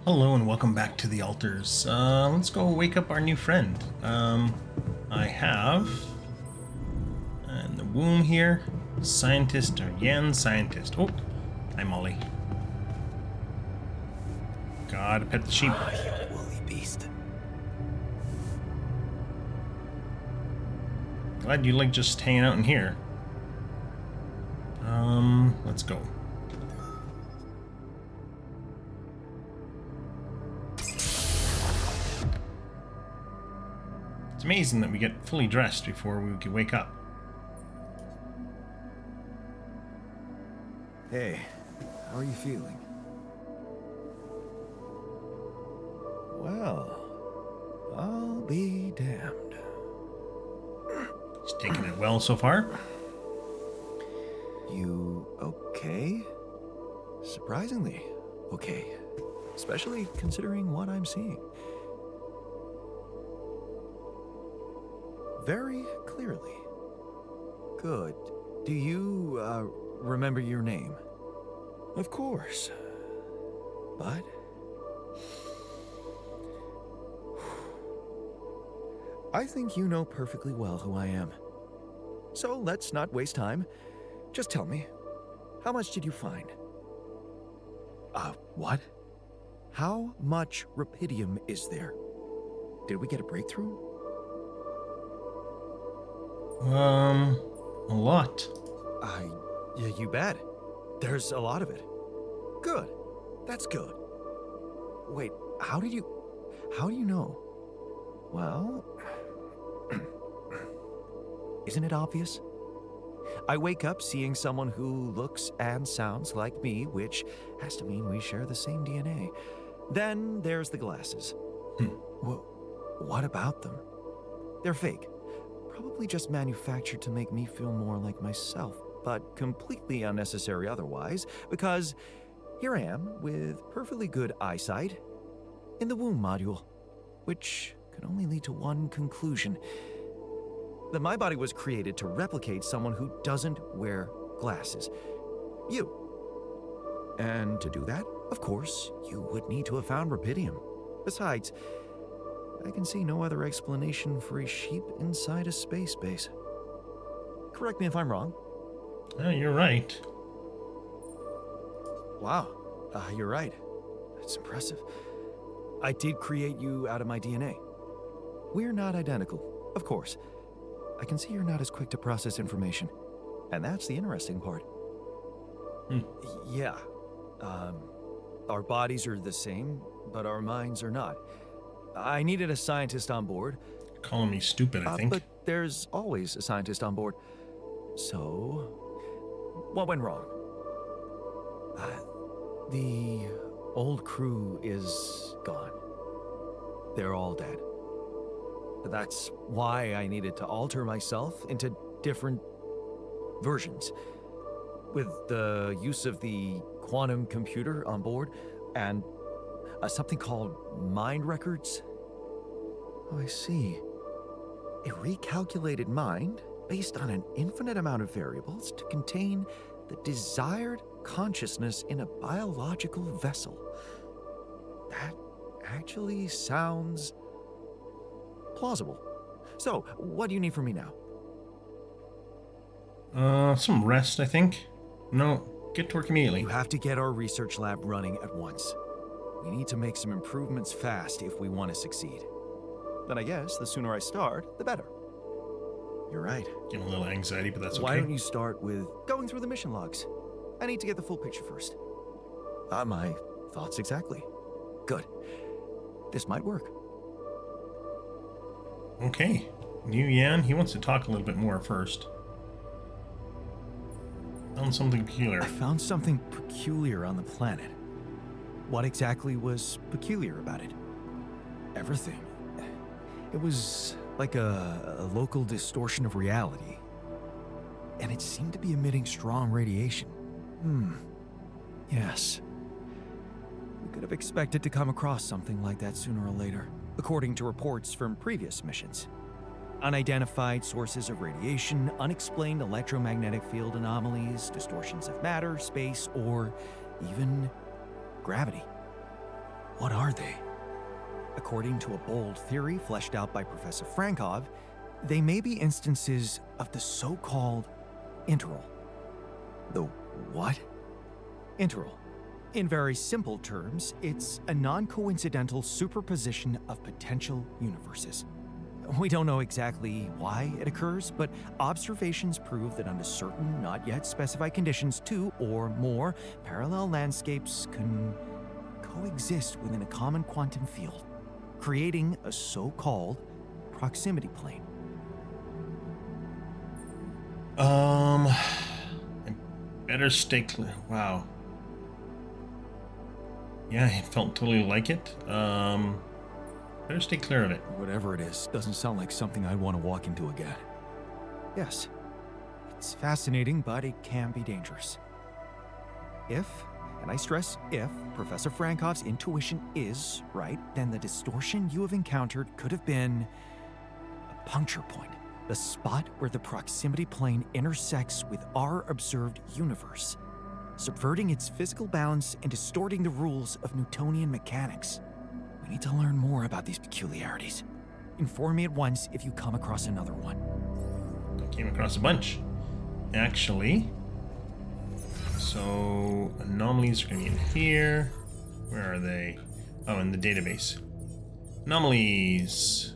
Hello and welcome back to the altars. Let's go wake up our new friend. I have in the womb here, scientist or Jan scientist. Oh, hi Molly. Gotta pet the sheep. Ah, you woolly beast. Glad you like just hanging out in here. Let's go. It's amazing that we get fully dressed before we can wake up. Hey, how are you feeling? Well, I'll be damned. He's taking it well so far. You okay? Surprisingly okay. Especially considering what I'm seeing. Very clearly. Good. Do you, remember your name? Of course. But... I think you know perfectly well who I am. So let's not waste time. Just tell me, how much did you find? What? How much rupidium is there? Did we get a breakthrough? A lot. Yeah, you bet. There's a lot of it. Good. That's good. Wait, how do you know? Well, isn't it obvious? I wake up seeing someone who looks and sounds like me, which has to mean we share the same DNA. Then there's the glasses. Well, what about them? They're fake. Probably just manufactured to make me feel more like myself, but completely unnecessary otherwise, because here I am with perfectly good eyesight in the womb module, which can only lead to one conclusion: that my body was created to replicate someone who doesn't wear glasses. You. And to do that, of course, you would need to have found rupidium. Besides, I can see no other explanation for a sheep inside a space base. Correct me if I'm wrong. Oh, you're right. Wow, you're right. That's impressive. I did create you out of my DNA. We're not identical, of course. I can see you're not as quick to process information. And that's the interesting part. Yeah. Our bodies are the same, but our minds are not. I needed a scientist on board. Calling me stupid, I think. But there's always a scientist on board. So, what went wrong? The old crew is gone. They're all dead. That's why I needed to alter myself into different versions. With the use of the quantum computer on board and something called mind records. Oh, I see. A recalculated mind based on an infinite amount of variables to contain the desired consciousness in a biological vessel. That actually sounds plausible. So, what do you need from me now? Some rest, I think. No, get to work immediately. You have to get our research lab running at once. We need to make some improvements fast if we want to succeed. Then I guess the sooner I start, the better. You're right. Getting a little anxiety, but that's okay. Why don't you start with going through the mission logs? I need to get the full picture first. My thoughts exactly. Good. This might work. Okay. You, Jan, he wants to talk a little bit more first. Found something peculiar. I found something peculiar on the planet. What exactly was peculiar about it? Everything. It was like a local distortion of reality. And it seemed to be emitting strong radiation. Yes. We could have expected to come across something like that sooner or later, according to reports from previous missions. Unidentified sources of radiation, unexplained electromagnetic field anomalies, distortions of matter, space, or even gravity. What are they? According to a bold theory fleshed out by Professor Frankov, they may be instances of the so-called interval. The what? Interval. In very simple terms, it's a non-coincidental superposition of potential universes. We don't know exactly why it occurs, but observations prove that under certain, not yet specified conditions, two or more parallel landscapes can coexist within a common quantum field, creating a so-called proximity plane. I better stay clear. Wow. Yeah, I felt totally like it. Better stay clear of it. Whatever it is, doesn't sound like something I'd want to walk into again. Yes, it's fascinating, but it can be dangerous. If, and I stress if, Professor Frankov's intuition is right, then the distortion you have encountered could have been a puncture point, the spot where the proximity plane intersects with our observed universe, subverting its physical balance and distorting the rules of Newtonian mechanics. We need to learn more about these peculiarities. Inform me at once if you come across another one. I came across a bunch, actually. So, anomalies are going to be in here. Where are they? Oh, in the database. Anomalies.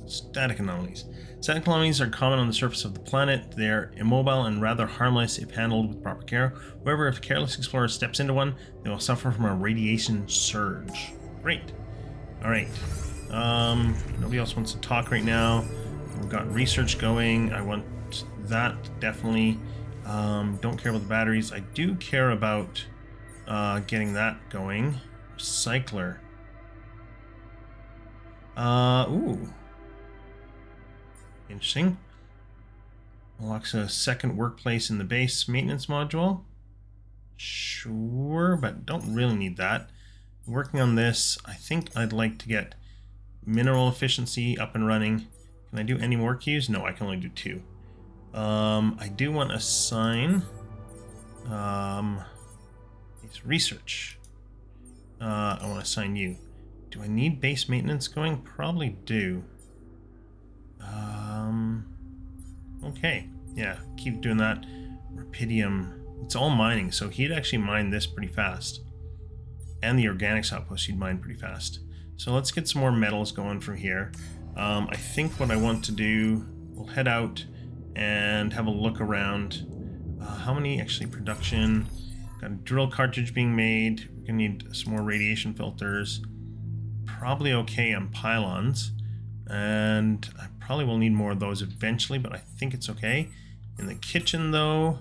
Static anomalies. Static anomalies are common on the surface of the planet. They are immobile and rather harmless if handled with proper care. However, if a careless explorer steps into one, they will suffer from a radiation surge. Great. Alright. Nobody else wants to talk right now. We've got research going. I want that, definitely. Don't care about the batteries. I do care about getting that going. Recycler. Ooh. Interesting. Unlocks a second workplace in the base maintenance module. Sure, but don't really need that. Working on this, I think I'd like to get mineral efficiency up and running. Can I do any more queues? No, I can only do 2. I do want to assign research. I want to assign you. Do I need base maintenance going? Probably do. Okay, yeah, keep doing that. Rapidium, it's all mining, so he'd actually mine this pretty fast. And the organics outpost he'd mine pretty fast. So let's get some more metals going from here. I think what I want to do, we'll head out and have a look around. How many actually production? Got a drill cartridge being made. We're gonna need some more radiation filters. Probably okay on pylons. And I probably will need more of those eventually, but I think it's okay. In the kitchen though,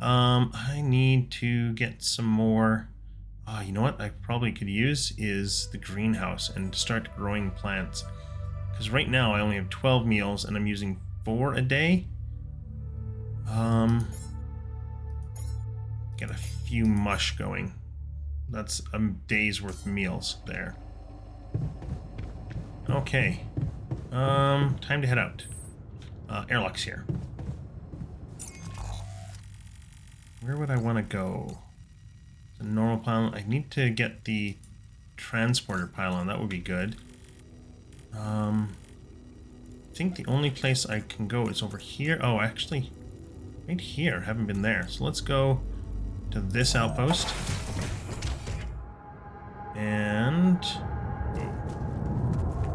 I need to get some more. You know what I probably could use is the greenhouse and start growing plants. Because right now I only have 12 meals and I'm using 4 a day. Get a few mush going. That's a day's worth of meals there. Okay. Time to head out. Airlock's here. Where would I want to go? The normal pylon. I need to get the transporter pylon. That would be good. I think the only place I can go is over here. Oh, actually, right here. I haven't been there. So let's go to this outpost. And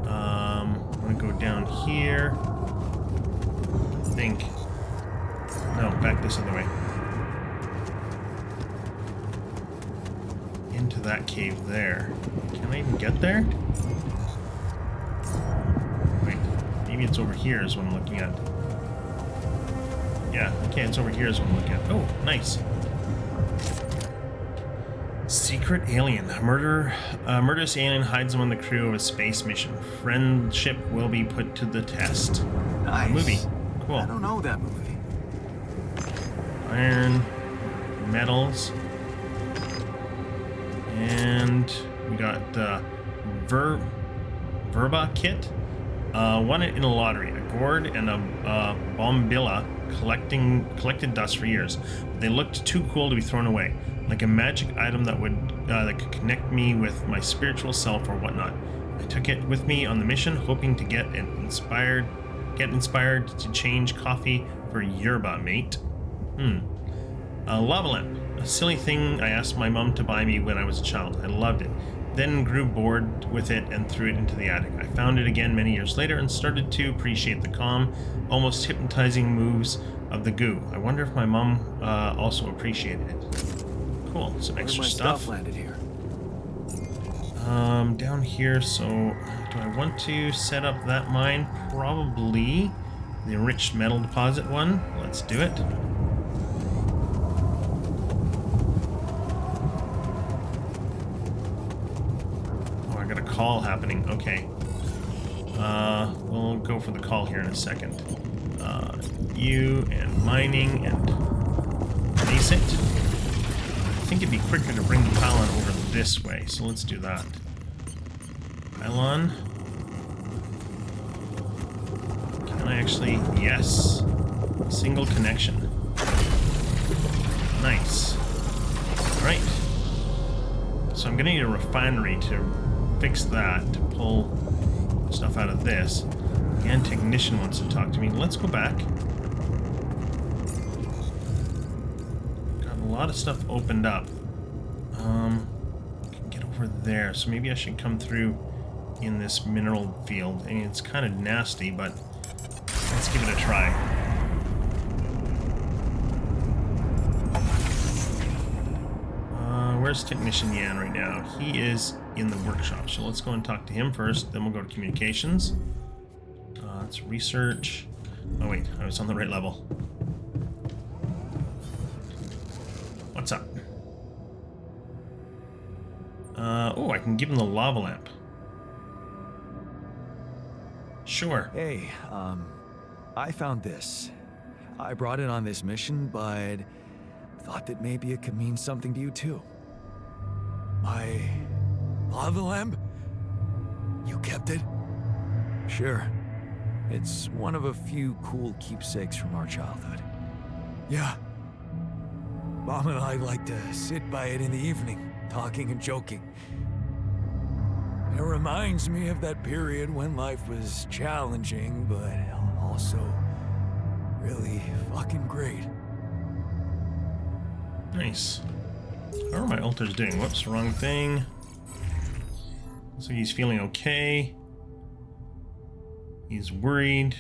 I'm gonna go down here. I think. No, back this other way. Into that cave there. Can I even get there? Wait, maybe it's over here is what I'm looking at. Yeah, okay, it's over here is what I'm looking at. Oh, nice. Secret alien. Murderous alien hides among the crew of a space mission. Friendship will be put to the test. Nice. Movie. Cool. I don't know that movie. Iron, metals, and we got the Verba kit. Won it in a lottery. A gourd and a bombilla collected dust for years. They looked too cool to be thrown away, like a magic item that could connect me with my spiritual self or whatnot. I took it with me on the mission, hoping to get inspired to change coffee for yerba, mate. A lava lamp. A silly thing I asked my mom to buy me when I was a child. I loved it. Then grew bored with it and threw it into the attic. I found it again many years later and started to appreciate the calm, almost hypnotizing moves of the goo. I wonder if my mom also appreciated it. Cool. Some extra stuff. Landed here. Down here. So, do I want to set up that mine? Probably the enriched metal deposit one. Let's do it. Call happening. Okay. We'll go for the call here in a second. You and mining and base it. I think it'd be quicker to bring the pylon over this way, so let's do that. Pylon. Can I actually? Yes. Single connection. Nice. Alright. So I'm gonna need a refinery to fix that, to pull stuff out of this. And technician wants to talk to me. Let's go back. Got a lot of stuff opened up. Can get over there, so maybe I should come through in this mineral field. I mean, it's kind of nasty, but let's give it a try. Where's Technician Jan right now? He is in the workshop, so let's go and talk to him first, then we'll go to communications. It's research. Oh wait, I was on the right level. What's up? Oh, I can give him the lava lamp. Sure. Hey, I found this. I brought it on this mission, but thought that maybe it could mean something to you too. My lava lamp? You kept it? Sure. It's one of a few cool keepsakes from our childhood. Yeah. Mom and I like to sit by it in the evening, talking and joking. It reminds me of that period when life was challenging, but also really fucking great. Nice. How are my altars doing? Whoops, wrong thing. Looks like he's feeling okay. He's worried.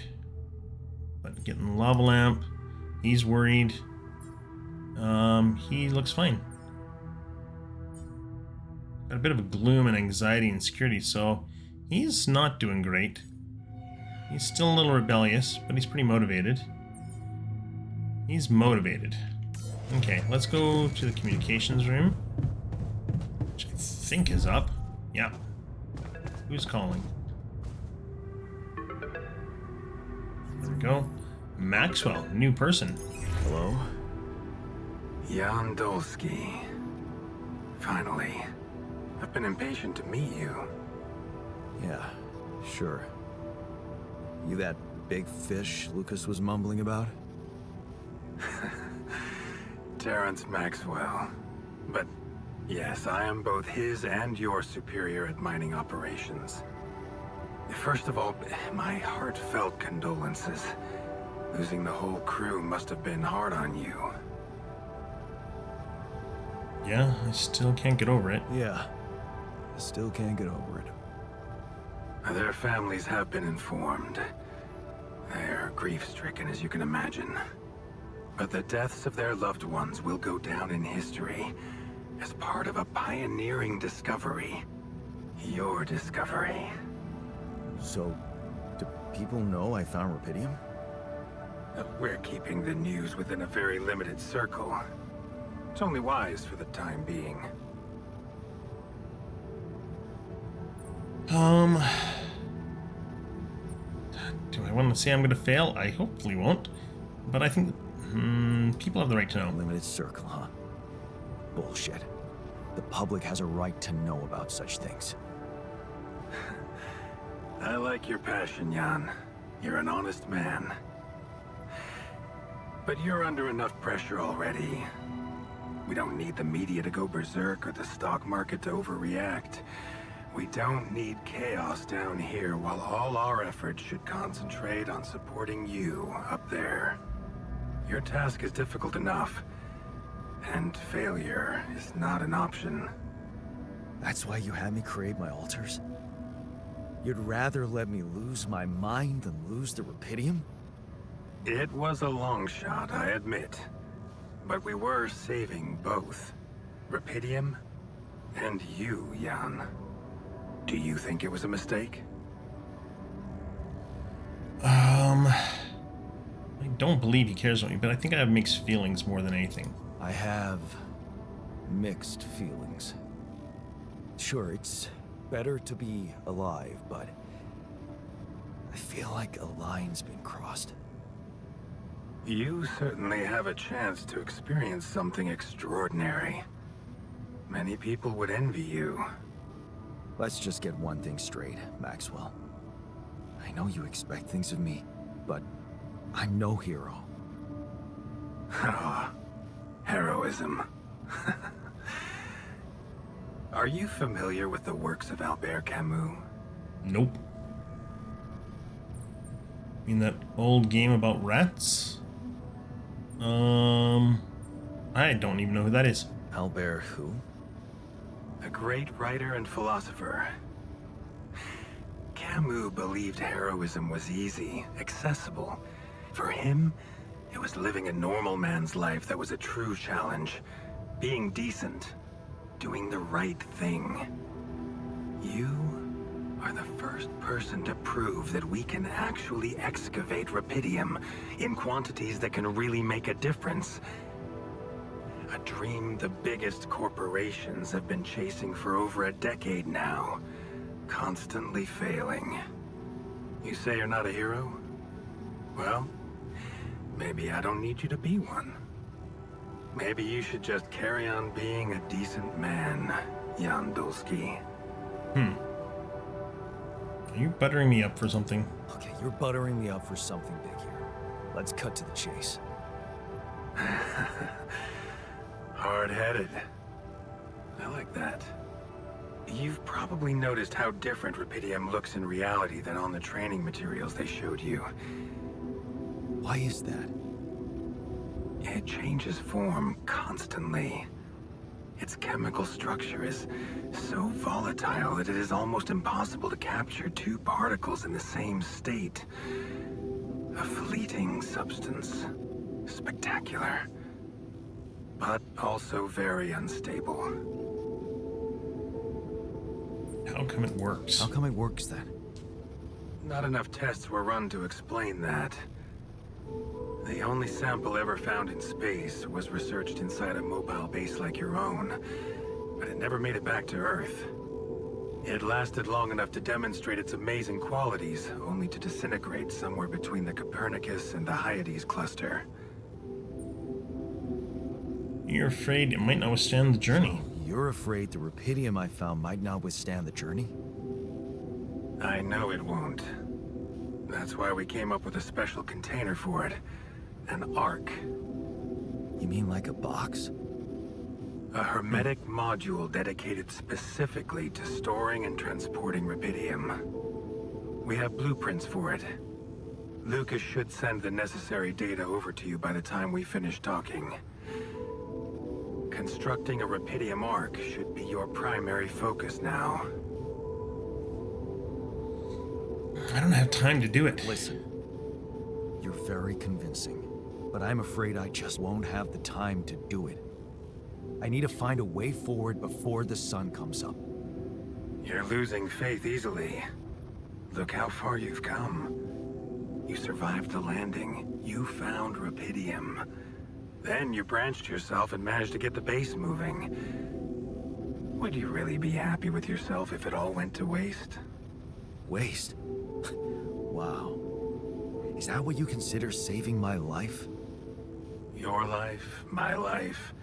But getting the lava lamp. He's worried. He looks fine. Got a bit of a gloom and anxiety and insecurity, so he's not doing great. He's still a little rebellious, but he's pretty motivated. He's motivated. Okay, let's go to the communications room, which I think is up. Yeah. Who's calling? There we go. Maxwell, new person. Hello? Jan Dolski. Finally. I've been impatient to meet you. Yeah, sure. You that big fish Lucas was mumbling about? Terrence Maxwell. But yes, I am both his and your superior at mining operations. First of all, my heartfelt condolences. Losing the whole crew must have been hard on you. Yeah, I still can't get over it. Yeah, I still can't get over it. Their families have been informed. They're grief-stricken, as you can imagine. But the deaths of their loved ones will go down in history as part of a pioneering discovery. Your discovery. So, do people know I found rubidium? We're keeping the news within a very limited circle. It's only wise for the time being. Do I want to say I'm going to fail? I hopefully won't. But I think people have the right to know. Limited circle, huh? Bullshit. The public has a right to know about such things. I like your passion, Jan. You're an honest man. But you're under enough pressure already. We don't need the media to go berserk or the stock market to overreact. We don't need chaos down here while all our efforts should concentrate on supporting you up there. Your task is difficult enough, and failure is not an option. That's why you had me create my altars? You'd rather let me lose my mind than lose the Rapidium? It was a long shot, I admit. But we were saving both. Rapidium and you, Jan. Do you think it was a mistake? I don't believe he cares about me, but I think I have mixed feelings more than anything. I have mixed feelings. Sure, it's better to be alive, but I feel like a line's been crossed. You certainly have a chance to experience something extraordinary. Many people would envy you. Let's just get one thing straight, Maxwell. I know you expect things of me, but I'm no hero. Ah, heroism. Are you familiar with the works of Albert Camus? Nope. You mean that old game about rats? I don't even know who that is. Albert who? A great writer and philosopher. Camus believed heroism was easy, accessible. For him, it was living a normal man's life that was a true challenge. Being decent. Doing the right thing. You are the first person to prove that we can actually excavate Rapidium in quantities that can really make a difference. A dream the biggest corporations have been chasing for over a decade now, constantly failing. You say you're not a hero? Well, maybe I don't need you to be one. Maybe you should just carry on being a decent man, Jan Dolski. Are you buttering me up for something? Okay, you're buttering me up for something big here. Let's cut to the chase. Hard-headed. I like that. You've probably noticed how different Rapidium looks in reality than on the training materials they showed you. Why is that? It changes form constantly. Its chemical structure is so volatile that it is almost impossible to capture two particles in the same state. A fleeting substance. Spectacular. But also very unstable. How come it works? How come it works then? Not enough tests were run to explain that. The only sample ever found in space was researched inside a mobile base like your own, but it never made it back to Earth. It lasted long enough to demonstrate its amazing qualities, only to disintegrate somewhere between the Copernicus and the Hyades cluster. You're afraid it might not withstand the journey. You're afraid the Rapidium I found might not withstand the journey? I know it won't. That's why we came up with a special container for it. An Ark. You mean like a box? A hermetic module dedicated specifically to storing and transporting Rapidium. We have blueprints for it. Lucas should send the necessary data over to you by the time we finish talking. Constructing a Rapidium Ark should be your primary focus now. I don't have time to do it. Listen, you're very convincing, but I'm afraid I just won't have the time to do it. I need to find a way forward before the sun comes up. You're losing faith easily. Look how far you've come. You survived the landing. You found Rapidium. Then you branched yourself and managed to get the base moving. Would you really be happy with yourself if it all went to waste? Waste? Wow. Is that what you consider saving my life? Your life, my life.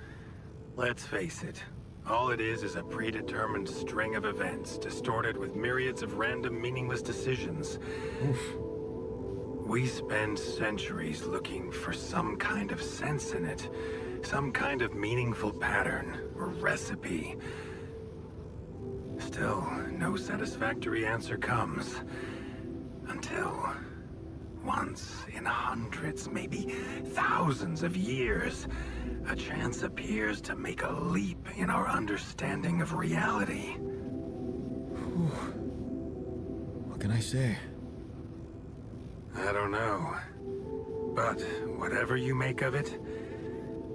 Let's face it. All it is a predetermined string of events, distorted with myriads of random, meaningless decisions. Oof. We spend centuries looking for some kind of sense in it, some kind of meaningful pattern or recipe. Still, no satisfactory answer comes until once in hundreds, maybe thousands of years, a chance appears to make a leap in our understanding of reality. What can I say? I don't know. But whatever you make of it,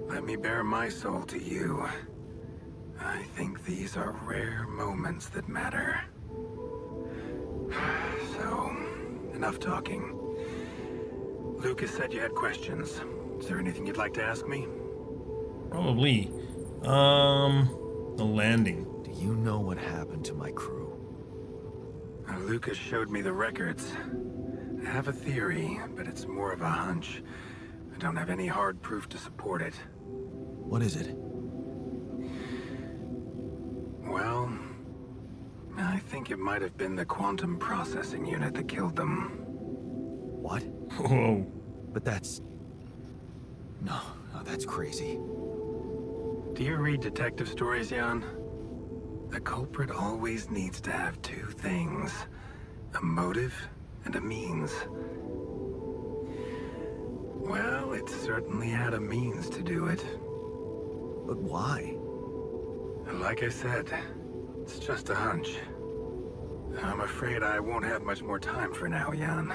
let me bare my soul to you. I think these are rare moments that matter. So, enough talking. Lucas said you had questions. Is there anything you'd like to ask me? Probably. The landing. Do you know what happened to my crew? Lucas showed me the records. I have a theory, but it's more of a hunch. I don't have any hard proof to support it. What is it? Well, I think it might have been the quantum processing unit that killed them. What? Whoa. But that's... No, that's crazy. Do you read detective stories, Jan? The culprit always needs to have two things. A motive and a means. Well, it certainly had a means to do it. But why? Like I said, it's just a hunch. I'm afraid I won't have much more time for now, Jan.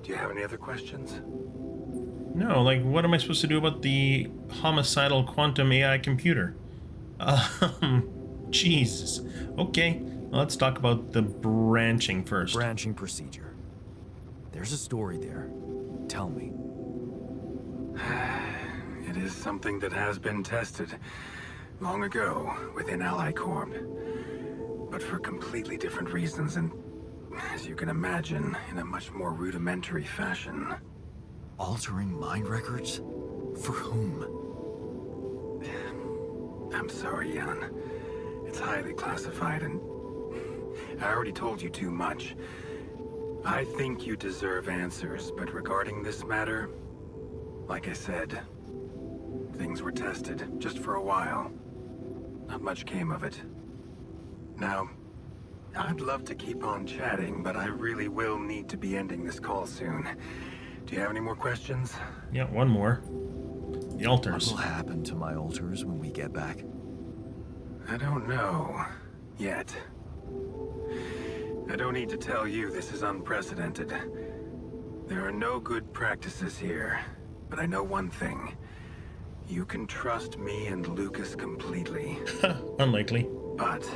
Do you have any other questions? No, like, what am I supposed to do about the homicidal quantum AI computer? Jesus. Okay, let's talk about the branching first. Branching procedure. There's a story there. Tell me. It is something that has been tested long ago within Ally Corp, but for completely different reasons and, as you can imagine, in a much more rudimentary fashion. Altering mind records? For whom? I'm sorry, Jan. It's highly classified and I already told you too much. I think you deserve answers, but regarding this matter, like I said, things were tested just for a while. Not much came of it. Now, I'd love to keep on chatting, but I really will need to be ending this call soon. Do you have any more questions? Yeah, one more. The altars. What will happen to my altars when we get back? I don't know. Yet. I don't need to tell you this is unprecedented. There are no good practices here, but I know one thing. You can trust me and Lucas completely. Unlikely. But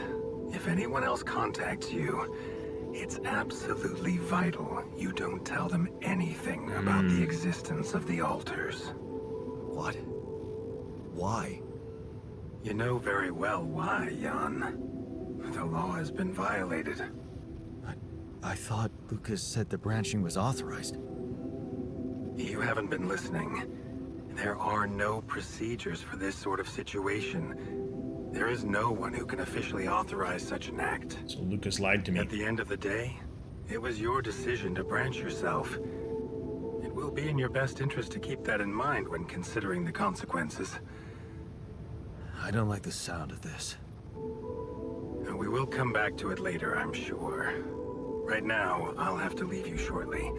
if anyone else contacts you, it's absolutely vital you don't tell them anything about the existence of the altars. What? Why? You know very well why, Jan. The law has been violated. I thought Lucas said the branching was authorized. You haven't been listening. There are no procedures for this sort of situation. There is no one who can officially authorize such an act. So Lucas lied to me. At the end of the day, it was your decision to branch yourself. It will be in your best interest to keep that in mind when considering the consequences. I don't like the sound of this. We will come back to it later, I'm sure. Right now, I'll have to leave you shortly.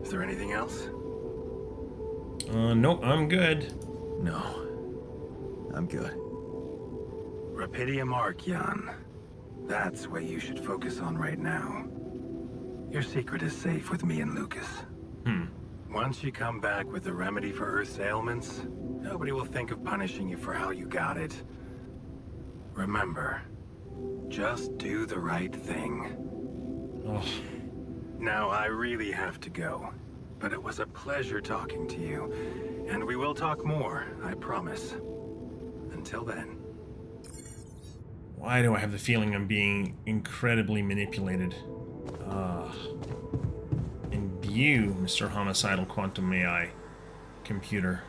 Is there anything else? Nope, I'm good. No. I'm good. Rapidium Arc, Jan. That's what you should focus on right now. Your secret is safe with me and Lucas. Once you come back with the remedy for Earth's ailments, nobody will think of punishing you for how you got it. Remember, just do the right thing. Oh, Now, I really have to go, but it was a pleasure talking to you, and we will talk more, I promise. Until then. why do I have the feeling I'm being incredibly manipulated? And you, Mr. Homicidal Quantum AI computer.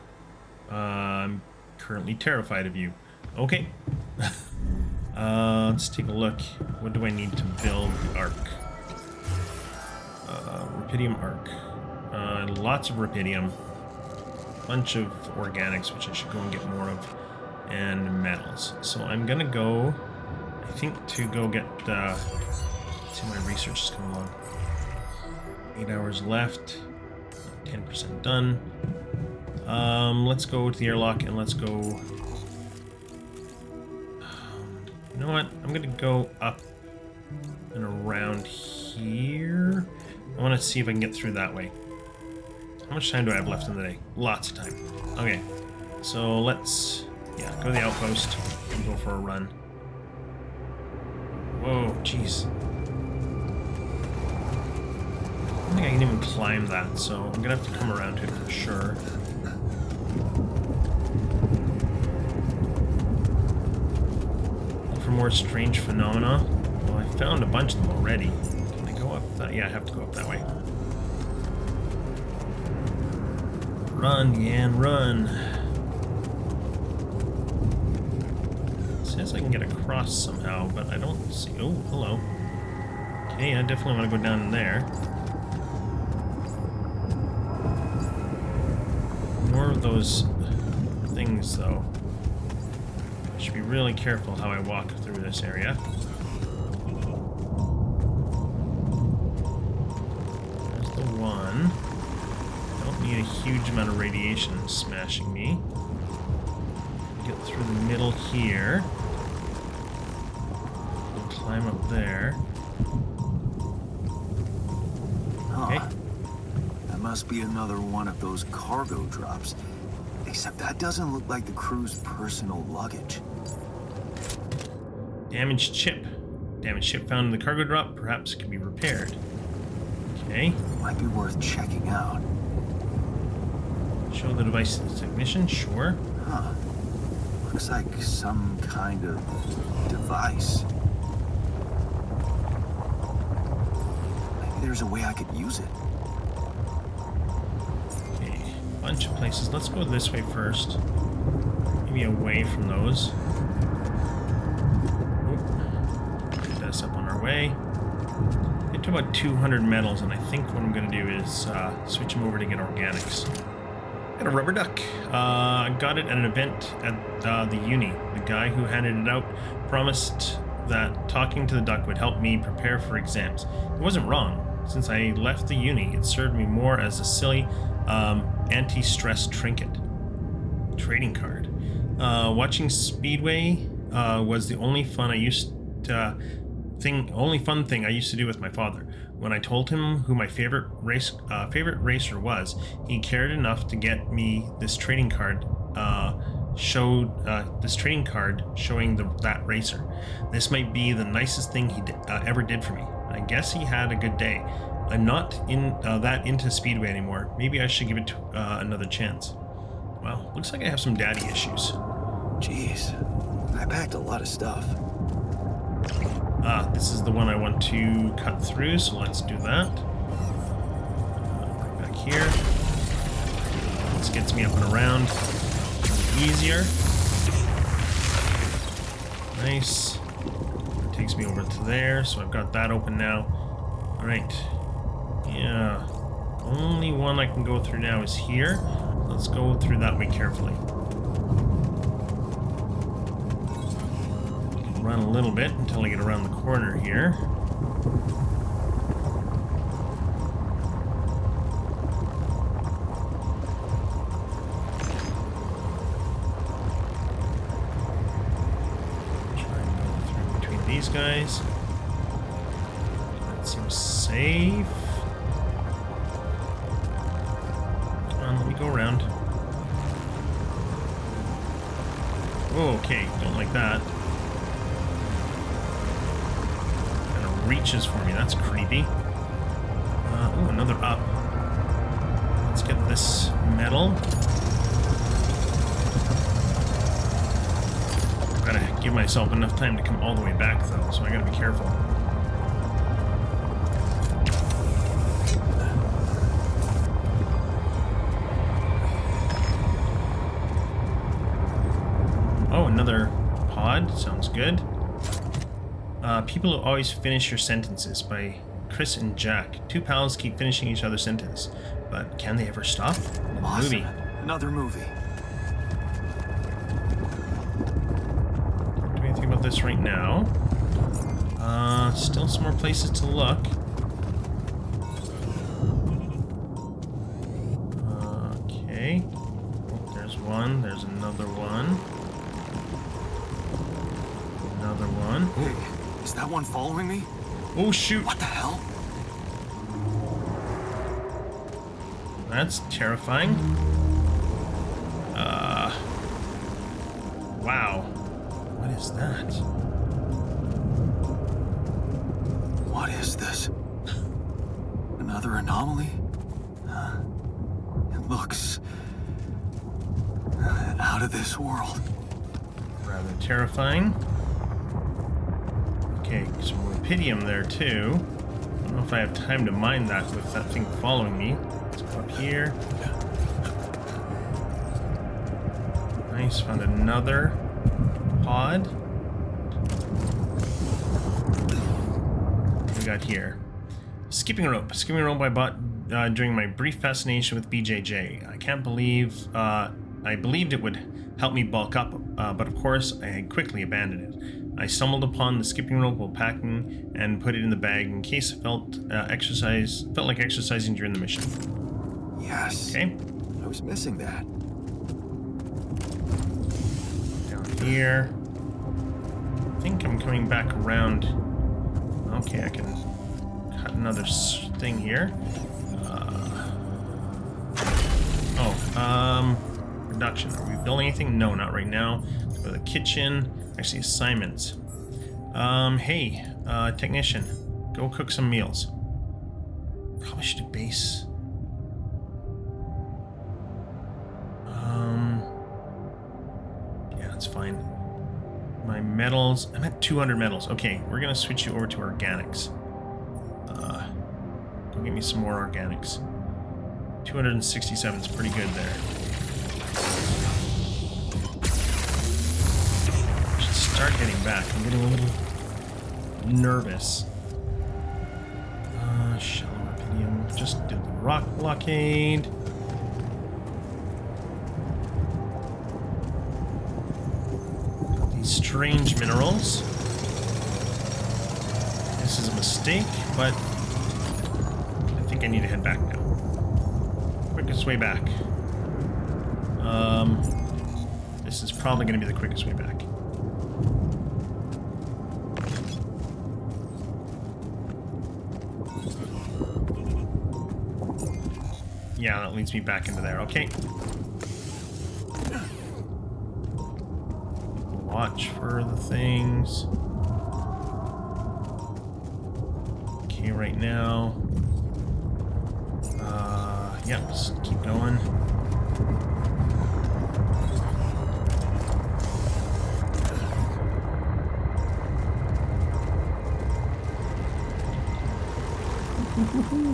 I'm currently terrified of you. Okay. Let's take a look. What do I need to build the arc? Rapidium arc. Lots of rubidium. Bunch of organics, which I should go and get more of. And metals. So I'm gonna go, I think, to go get, see my research is coming along. 8 hours left. 10% done. Let's go to the airlock and let's go. You know what? I'm gonna go up and around here. I want to see if I can get through that way. How much time do I have left in the day? Lots of time. Okay, so let's, yeah, go to the outpost and go for a run. Whoa, jeez. I don't think I can even climb that, so I'm gonna have to come around to it for sure. Look for more strange phenomena. Well, I found a bunch of them already. Can I go up that? Yeah, I have to go up that way. Run, Yan, run. It says I can get across somehow, but I don't see. Oh, hello. Okay, I definitely want to go down in there. More of those things, though. I should be really careful how I walk through this area. There's the one. Don't need a huge amount of radiation smashing me. Get through the middle here. We'll climb up there. Okay. That must be another one of those cargo drops. Except that doesn't look like the crew's personal luggage. Damaged ship. Damaged ship found in the cargo drop. Perhaps it can be repaired. Okay. Might be worth checking out. Show the device to the technician. Sure. Huh. Looks like some kind of device. Maybe there's a way I could use it. Okay. Bunch of places. Let's go this way first. Maybe away from those. Get this up on our way. Get to about 200 metals, and I think what I'm going to do is switch them over to get organics. Got a rubber duck. I got it at an event at the uni. The guy who handed it out promised that talking to the duck would help me prepare for exams. It wasn't wrong. Since I left the uni, it served me more as a silly anti-stress trinket. Trading card. Watching Speedway was the only fun I used to only fun thing I used to do with my father. When I told him who my favorite racer was, he cared enough to get me this trading card. Showing that racer. This might be the nicest thing he ever did for me. I guess he had a good day. I'm not that into Speedway anymore. Maybe I should give it another chance. Well, looks like I have some daddy issues. Jeez, I packed a lot of stuff. This is the one I want to cut through, so let's do that. Go back here. This gets me up and around easier. Nice. Takes me over to there, so I've got that open now. Alright. Yeah. Only one I can go through now is here. Let's go through that way carefully. Run a little bit until I get around the corner here. Try and go through between these guys. That seems safe. Come on, let me go around. Oh, okay, don't like that. Reaches for me. That's creepy. Oh, another up. Let's get this metal. Gotta give myself enough time to come all the way back, though, so I gotta be careful. Oh, another pod. Sounds good. People who always finish your sentences by Chris and Jack. Two pals keep finishing each other's sentence, but can they ever stop? Awesome. Movie. Another movie. Don't do anything about this right now. Still some more places to look. Okay. Oh, there's one. There's another one. Another one. Hey, is that one following me? Oh, shoot. What the hell? That's terrifying. Wow. What is that? What is this? Another anomaly? It looks out of this world. Rather terrifying. Okay, some rupidium there too. I don't know if I have time to mine that with that thing following me. Let's go up here. Nice, found another pod. What do we got here? Skipping rope. Skipping rope I bought during my brief fascination with BJJ. I can't believe... I believed it would help me bulk up, but of course I had quickly abandoned it. I stumbled upon the skipping rope while packing and put it in the bag in case it felt like exercising during the mission. Yes. Okay. I was missing that. Down here. I think I'm coming back around. Okay, I can cut another thing here. Production. Are we building anything? No, not right now. Let's go to the kitchen. Actually, assignments. Hey, technician, go cook some meals. Probably should do base. Yeah, that's fine. My metals. I'm at 200 metals. Okay, we're gonna switch you over to organics. Go get me some more organics. 267 is pretty good there. Should start getting back. I'm getting a little nervous. Shallow rupidium. Just did the rock blockade. Got these strange minerals. This is a mistake, but I think I need to head back now. Quickest way back. This is probably going to be the quickest way back. Yeah, that leads me back into there. Okay. Watch for the things. Okay, right now. Yep, just keep going.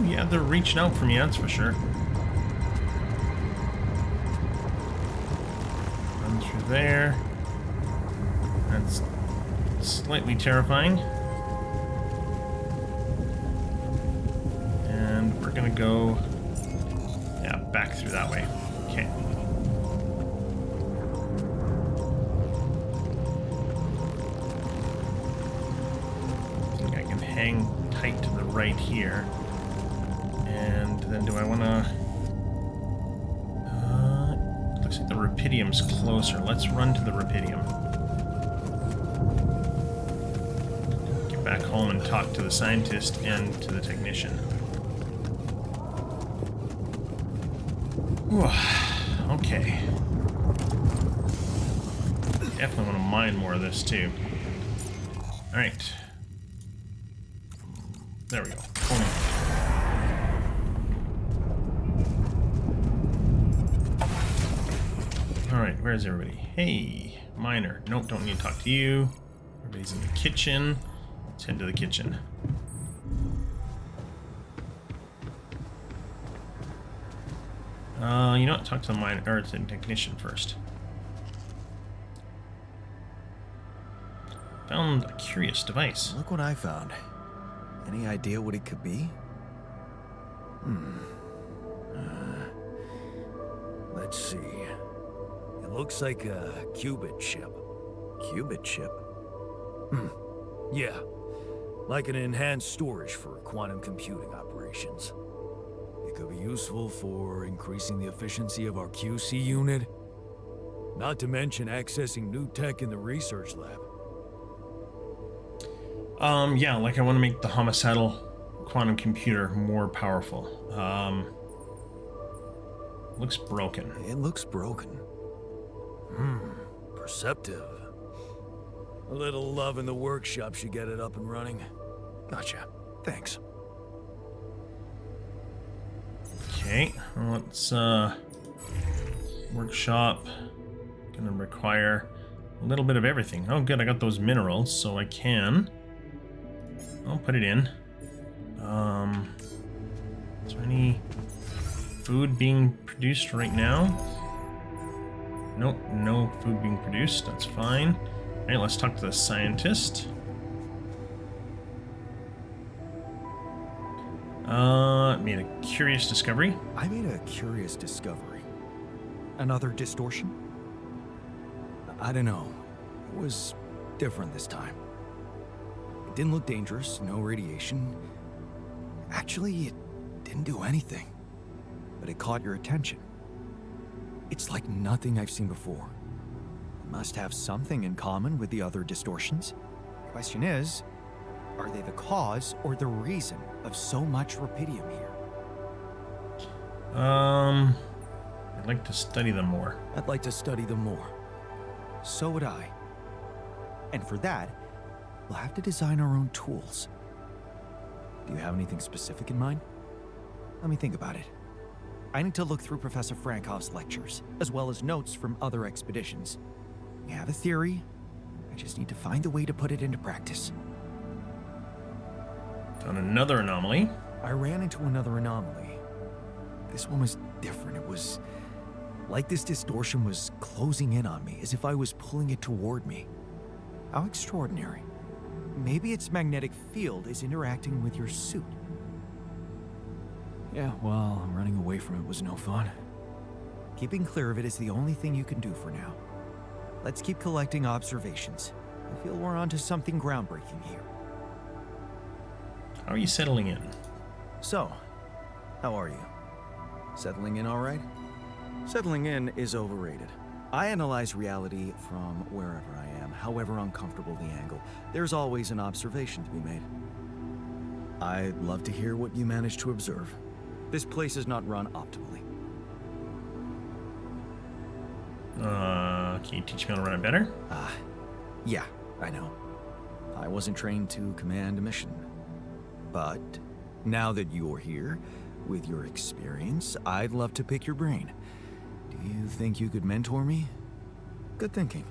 Yeah, they're reaching out for me, that's for sure. Run through there. That's slightly terrifying. And we're gonna go... yeah, back through that way. Okay. I think I can hang tight to the right here. And then do I want to... looks like the rupidium's closer. Let's run to the rupidium. Get back home and talk to the scientist and to the technician. Whew. Okay. Definitely want to mine more of this too. Alright. There we go. Boom. Alright, where's everybody? Hey, miner. Nope, don't need to talk to you. Everybody's in the kitchen. Let's head to the kitchen. You know what? Talk to the miner, or to the technician first. Found a curious device. Look what I found. Any idea what it could be? Let's see. It looks like a qubit chip. Qubit chip? Yeah. Like an enhanced storage for quantum computing operations. It could be useful for increasing the efficiency of our QC unit. Not to mention accessing new tech in the research lab. Yeah, like I want to make the homicidal quantum computer more powerful. Looks broken. It looks broken. Perceptive. A little love in the workshop should get it up and running. Gotcha. Thanks. Okay, let's workshop. Gonna require a little bit of everything. Oh good, I got those minerals, so I can. I'll put it in. Is there any food being produced right now? Nope, no food being produced. That's fine. Alright, let's talk to the scientist. Made a curious discovery. I made a curious discovery. Another distortion? I don't know. It was different this time. It didn't look dangerous, no radiation. Actually, it didn't do anything. But it caught your attention. It's like nothing I've seen before. It must have something in common with the other distortions. The question is, are they the cause or the reason of so much rupidium here? I'd like to study them more. I'd like to study them more. So would I. And for that, we'll have to design our own tools. Do you have anything specific in mind? Let me think about it. I need to look through Professor Frankov's lectures, as well as notes from other expeditions. We have a theory. I just need to find a way to put it into practice. Found another anomaly. I ran into another anomaly. This one was different. It was like this distortion was closing in on me, as if I was pulling it toward me. How extraordinary. Maybe its magnetic field is interacting with your suit. Yeah, well, running away from it was no fun. Keeping clear of it is the only thing you can do for now. Let's keep collecting observations. I feel we're onto something groundbreaking here. How are you settling in? So, how are you? Settling in all right? Settling in is overrated. I analyze reality from wherever I am, however uncomfortable the angle. There's always an observation to be made. I'd love to hear what you managed to observe. This place is not run optimally. Can you teach me how to run it better? Yeah, I know. I wasn't trained to command a mission. But now that you're here, with your experience, I'd love to pick your brain. Do you think you could mentor me? Good thinking.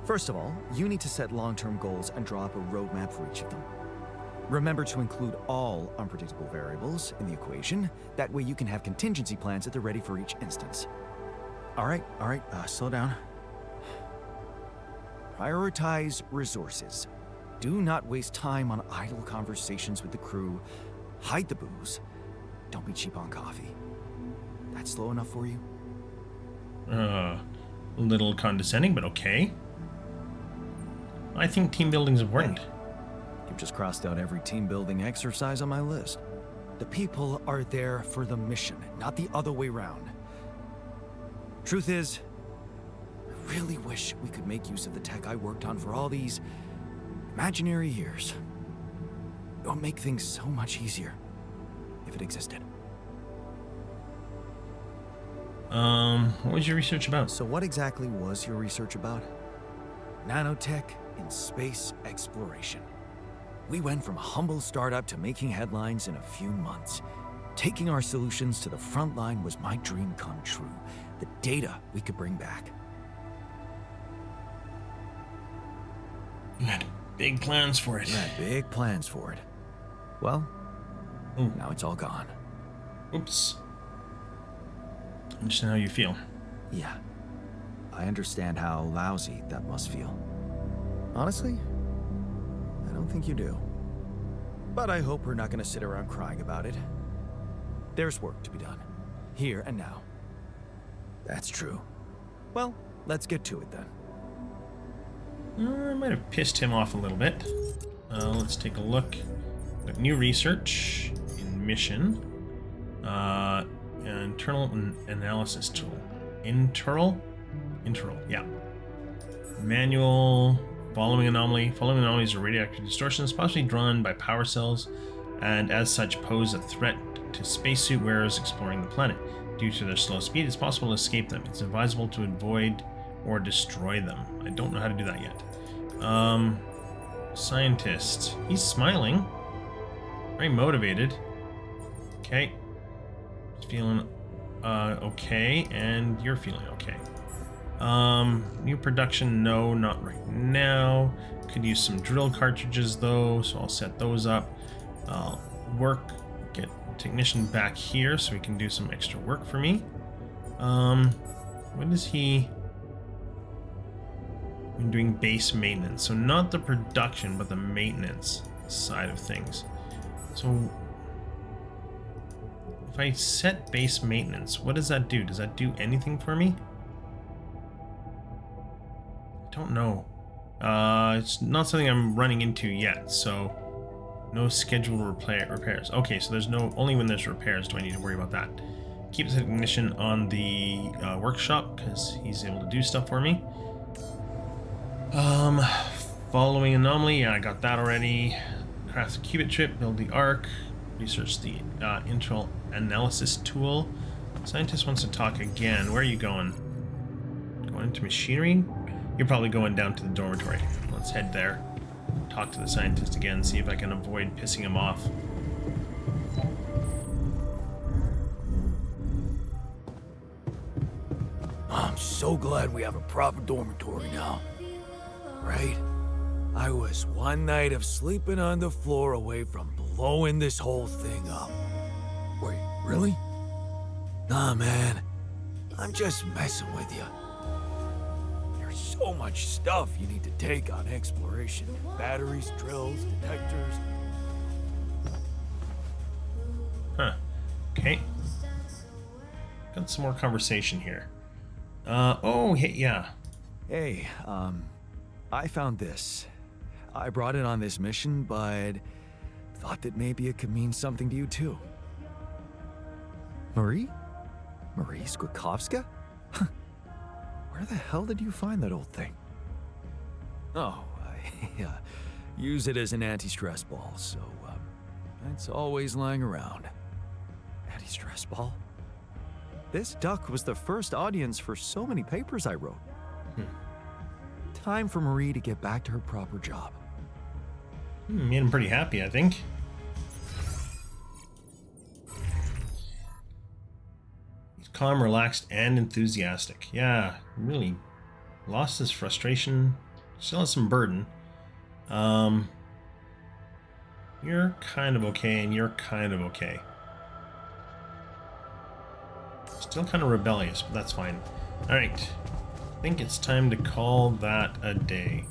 First of all, you need to set long-term goals and draw up a roadmap for each of them. Remember to include all unpredictable variables in the equation. That way you can have contingency plans at the ready for each instance. All right, slow down. Prioritize resources. Do not waste time on idle conversations with the crew. Hide the booze. Don't be cheap on coffee. That's slow enough for you? A little condescending, but okay. I think team building's important. Hey, you've just crossed out every team-building exercise on my list. The people are there for the mission, not the other way around. Truth is, I really wish we could make use of the tech I worked on for all these imaginary years. It would make things so much easier if it existed. What was your research about? So what exactly was your research about? Nanotech in space exploration. We went from a humble startup to making headlines in a few months. Taking our solutions to the front line was my dream come true. The data we could bring back. You had big plans for it. We had big plans for it. Well, now it's all gone. Oops. I understand how you feel. Yeah. I understand how lousy that must feel. Honestly, I don't think you do. But I hope we're not going to sit around crying about it. There's work to be done. here and now. That's true. Well, let's get to it then. I might have pissed him off a little bit. Let's take a look at new research in mission. Internal analysis tool. Internal, yeah. Manual. Following anomaly. Following anomalies are radioactive distortions, possibly drawn by power cells, and as such pose a threat to spacesuit wearers exploring the planet. Due to their slow speed, it's possible to escape them. It's advisable to avoid or destroy them. I don't know how to do that yet. Scientist. He's smiling. Very motivated. Okay. Feeling okay, and you're feeling okay. New production, no, not right now. Could use some drill cartridges though, so I'll set those up. I'll get technician back here so he can do some extra work for me. What is he? I'm doing base maintenance, so not the production, but the maintenance side of things. So if I set base maintenance, what does that do? Does that do anything for me? I don't know. It's not something I'm running into yet, so no scheduled repairs. Okay, so there's only when there's repairs do I need to worry about that. Keep the technician on the workshop because he's able to do stuff for me. Following anomaly, yeah, I got that already. Craft the qubit chip, build the arc, research the internal analysis tool. Scientist wants to talk again. Where are you going? Going into machinery? You're probably going down to the dormitory. Let's head there. Talk to the scientist again, see if I can avoid pissing him off. I'm so glad we have a proper dormitory now. Right? I was one night of sleeping on the floor away from blowing this whole thing up. Wait, really? Nah, man. I'm just messing with you. There's so much stuff you need to take on exploration. Batteries, drills, detectors. Huh. Okay. Got some more conversation here. Oh, hey, yeah. Hey, I found this. I brought it on this mission, but thought that maybe it could mean something to you too. Marie? Marie Skwakovska? Where the hell did you find that old thing? Oh, I use it as an anti-stress ball, so it's always lying around. Anti-stress ball? This duck was the first audience for so many papers I wrote. Time for Marie to get back to her proper job. Made him pretty happy, I think. He's calm, relaxed, and enthusiastic. Yeah, really lost his frustration. Still has some burden. You're kind of okay, and you're kind of okay. Still kind of rebellious, but that's fine. Alright. I think it's time to call that a day.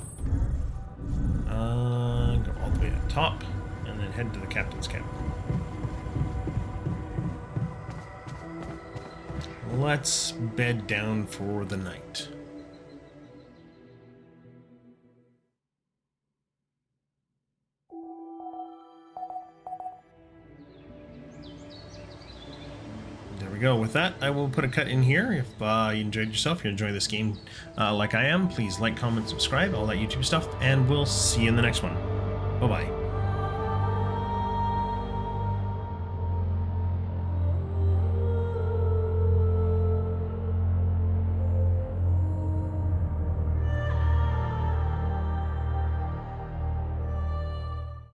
Go all the way to the top, and then head to the captain's cabin. Let's bed down for the night. There we go. With that, I will put a cut in here. If you enjoyed yourself, you're enjoying this game like I am, please like, comment, subscribe, all that YouTube stuff, and we'll see you in the next one. Bye-bye.